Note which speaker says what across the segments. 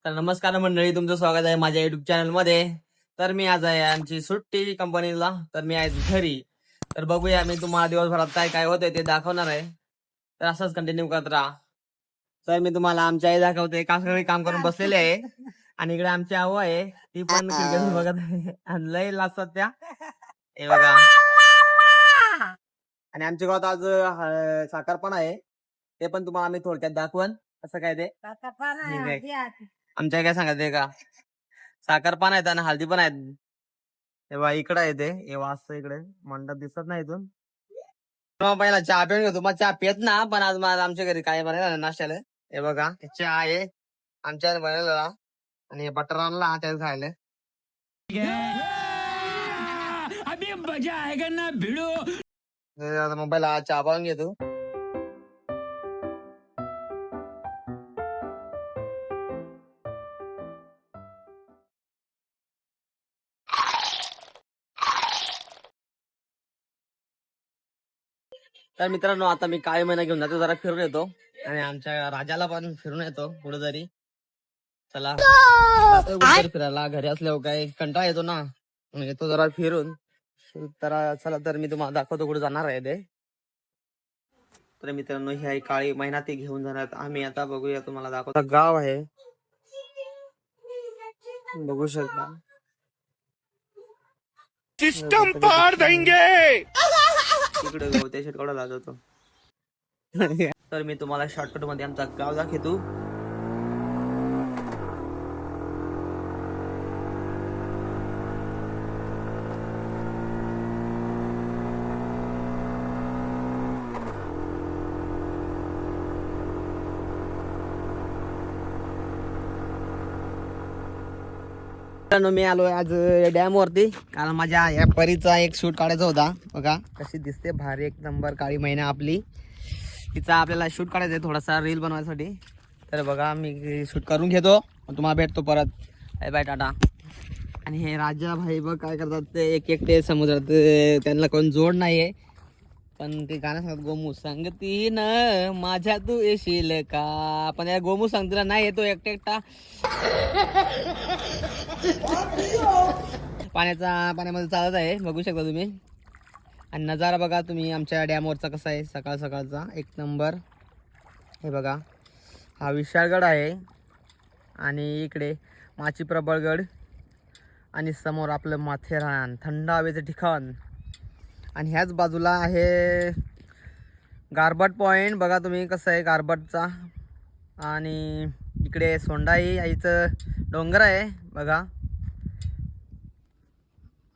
Speaker 1: तर नमस्कार मंडळी, तुमचं स्वागत आहे माझ्या युट्यूब चॅनल मध्ये. तर मी आज आहे आमची सुट्टी कंपनीला, तर मी आज घरी. तर बघूया मी तुम्हाला दिवसभरात काय काय होतंय ते दाखवणार आहे. तर असंच कंटिन्यू करत राहा. तर मी तुम्हाला आमच्या आई दाखवते, का सगळी काम करून बसलेले आहे. आणि इकडे आमची आऊ आहे, ती पण खिडकीतून बघत आहे आणि लय लाजतात त्या. हे बघा. आणि आमच्या गावात आज साखरपणा आहे, ते पण तुम्हाला आम्ही थोडक्यात दाखवण. असं काय ते ठीक आहे. आमच्या काय सांगायचंय का, साखरपणा आहेत आणि हळदी पण आहेत. तेव्हा इकडे आहे ते, हे वाजतं इकडे, मंडप दिसत नाही इथून. मग पहिला चहा पिऊन घेतो, मग चहा पित ना, पण आज मला आमच्या घरी काय बनायला नाश्त्याला. हे बघा, चहा आहे आमच्या बनवलेला आणि बटर आणला त्याच खायला. अभी मजा आएगा ना भिडो. मग पहिला चहा पाहून घेतो. तर मित्रांनो, आता मी काळी महिना घेऊन जातो, जरा फिरून येतो आणि आमच्या राजाला पण फिरून येतो पुढे जरी. चला फिरायला, घरी असल्यावर काय कंटाळा येतो ना, येतो जरा फिरून. तर चला, तर मी तुम्हाला दाखवतो कुठे जाणार आहे ते. तर मित्रांनो, ही आहे काळी महिना, ते घेऊन जाणार आम्ही. आता बघूया, तुम्हाला दाखवतो. गाव आहे, बघू शकता. सिस्टम पार देंगे. इकडे गवत्या शेटकडा लागतो. तर मी तुम्हाला शॉर्टकट मध्ये आमचा गाव दाखवतो. मी आलोय आज डॅम वरती, कारण माझ्या या परीचा एक शूट काढायचा होता. बघा कशी दिसते भारी, एक नंबर काळी महिना आपली. तिचा आपल्याला शूट काढायचा आहे, थोडासा रील बनवायसाठी. तर बघा, मी शूट करून घेतो, तुम्हाला भेटतो परत. बाय बाय, टाटा. आणि हे राजा भाई बघ काय करतात, ते एक एकटे समुद्रात, त्यांना कोण जोड नाहीये, पण ते गाणं सांगतात, गोमू सांगती न माझ्या तू येशील का. पण या गोमू सांगतीला नाही येतो एकटा एकटा. पाण्यामध्ये चालत आहे, बघू शकता तुम्ही. आणि नजारा बघा तुम्ही आमच्या डॅमवरचा कसा आहे, सकाळ सकाळचा एक नंबर. हे बघा, हा विशाळगड आहे आणि इकडे माची प्रबळगड आणि समोर आपलं माथेरान, थंड हवेचं ठिकाण. आणि ह्याच बाजूला आहे गारबट पॉइंट, बघा तुम्ही कसं आहे गारबटचा. आणि इकडे सोंडाई आईचं डोंगर आहे बघा,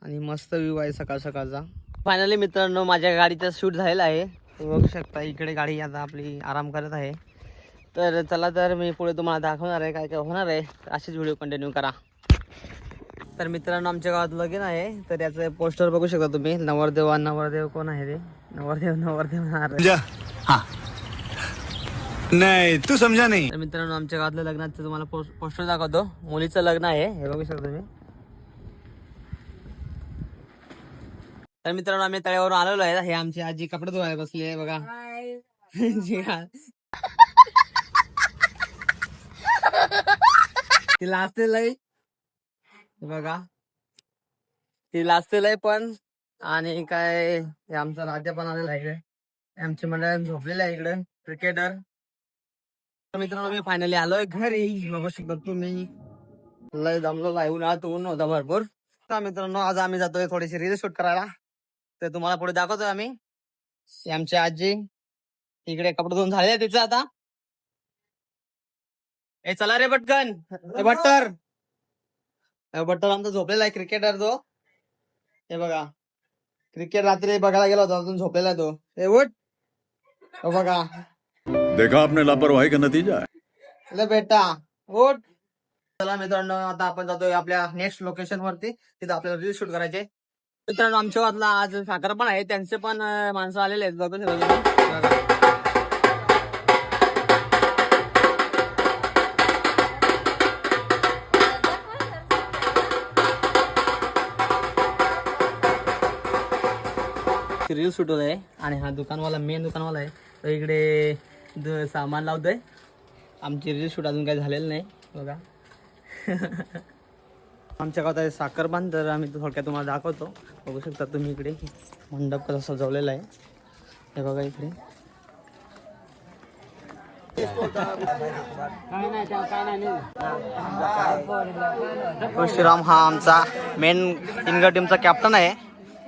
Speaker 1: आणि मस्त व्ह्यू आहे सकाळ सकाळचा. फायनली मित्रांनो, माझ्या गाडीचा शूट झालेला आहे, बघू शकता. इकडे गाडी आता आपली आराम करत आहे. तर चला, तर मी पुढे तुम्हाला दाखवणार आहे काय काय होणार आहे. असेच व्हिडिओ कंटिन्यू करा. तर मित्रांनो, आमच्या गावात लगीन आहे, तर याचं पोस्टर बघू शकता तुम्ही. नवरदेव आणि नवरदेव कोण आहे ते, नवरदेव नाही, तू समजा नाही. तर मित्रांनो, आमच्या गावातल्या लग्नाचं तुम्हाला पोस्टर दाखवतो. मुलीचं लग्न आहे, हे बघू शकता तुम्ही. तर मित्रांनो, आम्ही तळ्यावरून आलेलो आहे. हे आमची आजी कपडे धुवायला बसली आहे बघा. ती लाजतेल आहे बघा, ती लाजतेल आहे पण. आणि काय, हे आमचा राजा पण आलेला आहे इकडे. आमची मंडळ झोपलेलं आहे इकडे, क्रिकेटर. तर मित्रांनो, मी फायनली आलोय घरी, बघू शकता तुम्ही. लय दमलो आहे, उन्हाळ्यात ऊन होता भरपूर. तर मित्रांनो, आज आम्ही जातोय थोडीशी रील शूट करायला, ते तुम्हाला पुढे दाखवतोय आम्ही. आमची आजी इकडे कपडे धुवून झाले तिचं आता. ए चला रे पटकन, बट्टर आमचा झोपलेला आहे, क्रिकेटर तो. हे बघा, क्रिकेट रात्री बघायला गेला होता, अजून झोपलेला तो. हे उठ, बघा.
Speaker 2: देखा आपने लापरवाही का नतीजा
Speaker 1: ले बेटा उठ. चला मित्रांनो, आता आपण जातोय आपल्या नेक्स्ट लोकेशन वरती, तिथं आपल्याला रील शूट करायचे. मित्रांनो, आमच्या गावातला आज साखर पण आहे, त्यांचे पण माणसं आलेले आहेत, बघू शकता. रील शूट होत आहे. आणि हा दुकानवाला, मेन दुकानवाला आहे, तर इकडे सामान लावतोय. आमची रील शूट अजून काही झालेलं नाही बघा. आमच्या गावात आहे साखरबांध, तर आम्ही थोडक्यात तुम्हाला दाखवतो. बघू शकता तुम्ही इकडे मंडप कसा सजवलेला आहे. हे बघा इकडे श्रीराम हा आमचा मेन इंगर टीमचा कॅप्टन आहे.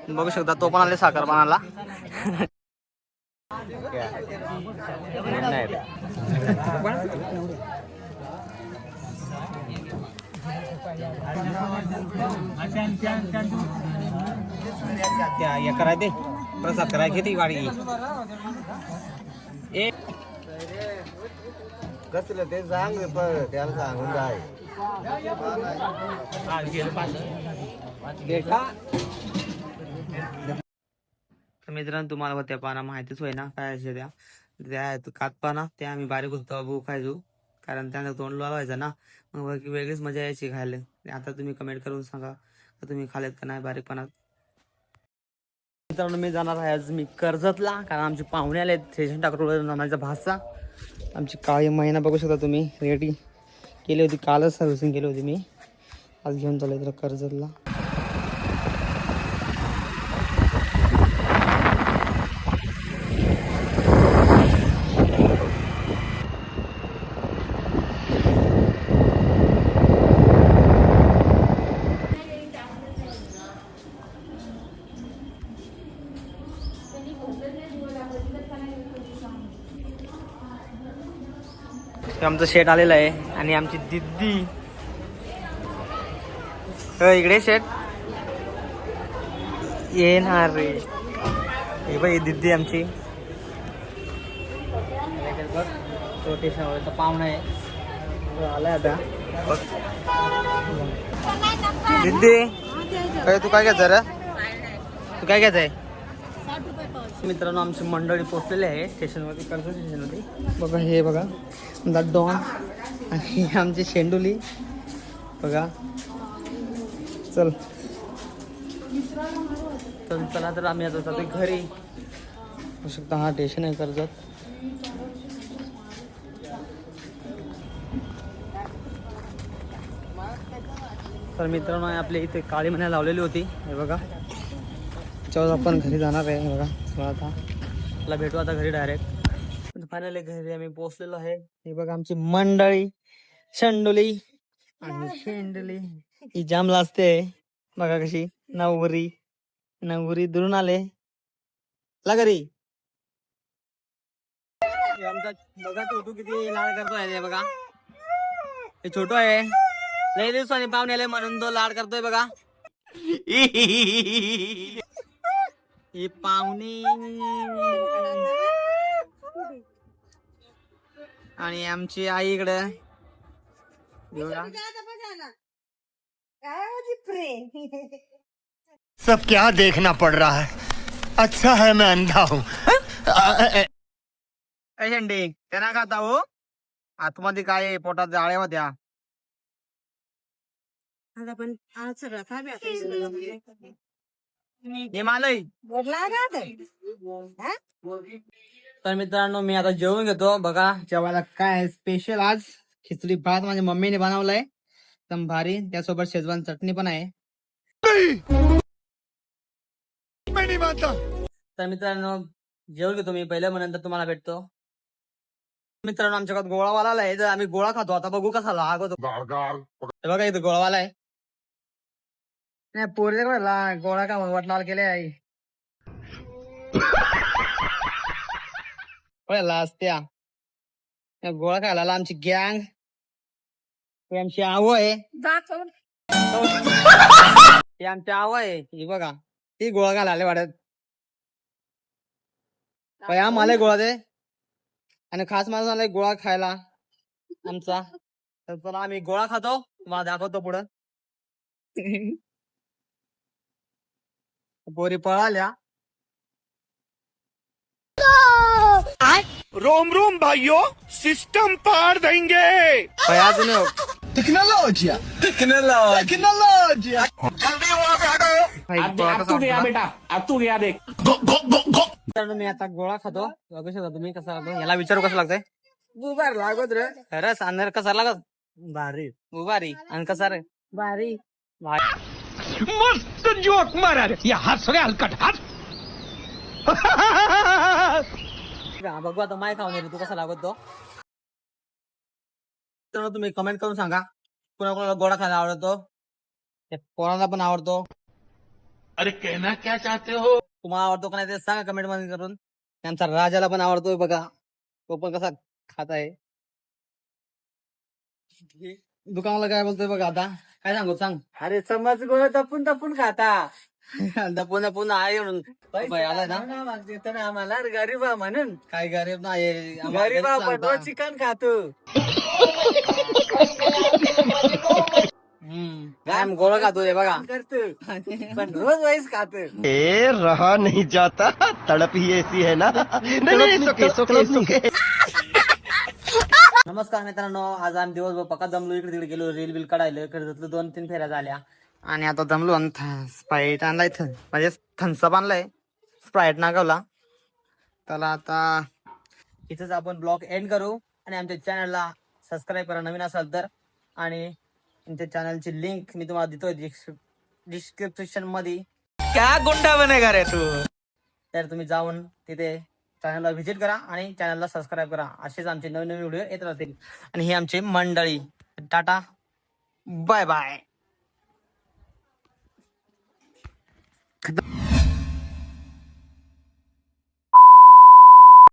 Speaker 1: बघू शकता तो पण आले साखरबाणाला. हे कराय ते प्रसाद कराय किती गाडी
Speaker 3: कसलं ते सांग त्याला सांगून जाय.
Speaker 1: मित्रांनो तुम्हाला त्या पाना माहितीच होय ना काय असे त्या कात पाना त्या आम्ही बारीक होतो बघू खायचो, कारण त्यानं तोंड लावायचं ना, मग वेगळीच मजा यायची खायला. आता तुम्ही कमेंट करून सांगा का तुम्ही खालेत का नाही बारीक पानात. मित्रांनो मी जाणार आहे आज मी कर्जतला, कारण आमचे पाहुणे आले स्टेशन टाकून. माझा भाषा आमची काळी महिना बघू शकता तुम्ही रेडी केली होती, कालच सर्व्हिसिंग केली होती मी. आज घेऊन चालू तर कर्जतला. आमचं शेट आलेलं आहे आणि आमची दिद्दी इकडे शेट येणार रे. हे बाई दिद्दी आमची स्टेशनवरचा पाहुणा आहे आलाय आता. दिद्दी तू काय घ्यायचं रे, तू काय घ्यायचं आहे. मित्रांनो आमची मंडळी पोचलेली आहे स्टेशनवरती, कर्जत स्टेशनवरती. बघा हे बघा डॉन आणि आमची शेंडुली बघा. चल चला तर आम्ही आता जातो घरी. होऊ शकता हा स्टेशन आहे कर्जत. तर मित्रांनो आपल्या इथे काळी महिना लावलेली होती हे बघा, त्याच्यावर आपण घरी जाणार आहे. बघा चला आता मला भेटू आता घरी डायरेक्ट. फायनली घरी आम्ही पोहोचलेलो आहे. हे बघा आमची मंडळी शेंडुली आणि शेंडुली ही जाम लाजते बघा कशी. नवरी दुरून आले ला घरी. आमचा बघा छोटू किती लाड करतोय. बघा हे छोटू आहे, लई दिवसांनी पाहुणे आले म्हणून तो लाड करतोय बघा. ही पाहुणे आणि आमची आई इकडे
Speaker 3: सब क्या देखना पड़ रहा है. अच्छा है मैं अंधा हूँ.
Speaker 1: शेंडी त्यांना खाता हो आतमध्ये काय पोटात जाळ्या होत्या. हिमालय तर मित्रांनो मी आता जेवून घेतो. बघा जेवायला काय स्पेशल आज खिचडी भात माझ्या मम्मीने बनवलाय एकदम भारी, त्यासोबत शेजवान चटणी पण आहे. तर मित्रांनो जेवून घेतो मी पहिले, मग नंतर तुम्हाला भेटतो. मित्रांनो आमच्या गावात गोळावाला आहे, तर आम्ही गोळा खातो. आता बघू कसा लागतो. बघा इथं गोळावाला आहे. नाही पोरे गोळा का वटलाल केले आई असत्या गोळा खायला आमची गँग. आमची आव आहे, ही आमची आव आहे. ही बघा ती गोळा घालायला वाटत आम्हाला गोळा दे आणि खास माझा आलाय गोळा खायला आमचा. तर चला आम्ही गोळा खातो, मला दाखवतो पुढं. पोरी पळाल्या.
Speaker 3: रोम रोम भाइयों, सिस्टम पार देंगे.
Speaker 1: अजून
Speaker 3: टेक्नोलॉजिया
Speaker 1: मी आता गोळा खातो. बघू शकता तुम्ही कसा लागतो. याला विचारू कसं लागतंय. खरंच अंदर कसा लागत भारी भारी आणि कसा रे भारी
Speaker 4: मस्त जोक मारा रे या हस रे हलकट हस
Speaker 1: बघू आता माय खाऊन येतो तू कसा लागतो तर तुम्ही कमेंट करून सांगा कोणाला गोडा खायला आवडतो कोणाला पण आवडतो
Speaker 4: अरे कहना क्या चाहते हो
Speaker 1: तुम्हाला आवडतो का नाही ते सांगा कमेंट मध्ये करून आमचा राजाला पण आवडतोय बघा तो पण कसा खात आहे दुकानाला काय बोलतोय बघा आता काय सांगू सांग
Speaker 5: अरे समज गोळ तपून तपून खाता
Speaker 1: पुन्हा पुन्हा आहे म्हणून आलाय ना
Speaker 5: तर आम्हाला गरीबा म्हणून
Speaker 1: काय गरीब नाही
Speaker 5: गरीबा पण चिकन खातो
Speaker 1: काय गोळा खातोय बघा
Speaker 5: करतो पण रोज वाईस खातो
Speaker 3: ए रहा नहीं जाता तड़प ही ऐसी है ना नहीं सुके
Speaker 1: नमस्कार मित्रांनो आज आम्ही दिवसभर पक्का जमलो इकडे तिकडे गेलो रील बिल काढायला इकडे 2-3 फेऱ्या झाल्या आणि आता जमलो आणि स्प्राईट आणलाय म्हणजे थम्सअप आणलाय स्प्राईट नागवला त्याला आता इथेच आपण ब्लॉग एंड करू आणि आमच्या चॅनलला सबस्क्राईब करा नवीन असाल तर आणि आमच्या चॅनलची लिंक मी तुम्हाला देतोय डिस्क्रिप्शन मध्ये
Speaker 5: क्या गुंडा बनेगा रे तू
Speaker 1: तर तुम्ही जाऊन तिथे चॅनलला व्हिजिट करा आणि चॅनलला सबस्क्राईब करा असेच आमचे नवीन नवीन व्हिडिओ येत राहतील आणि ही आमची मंडळी टाटा बाय बाय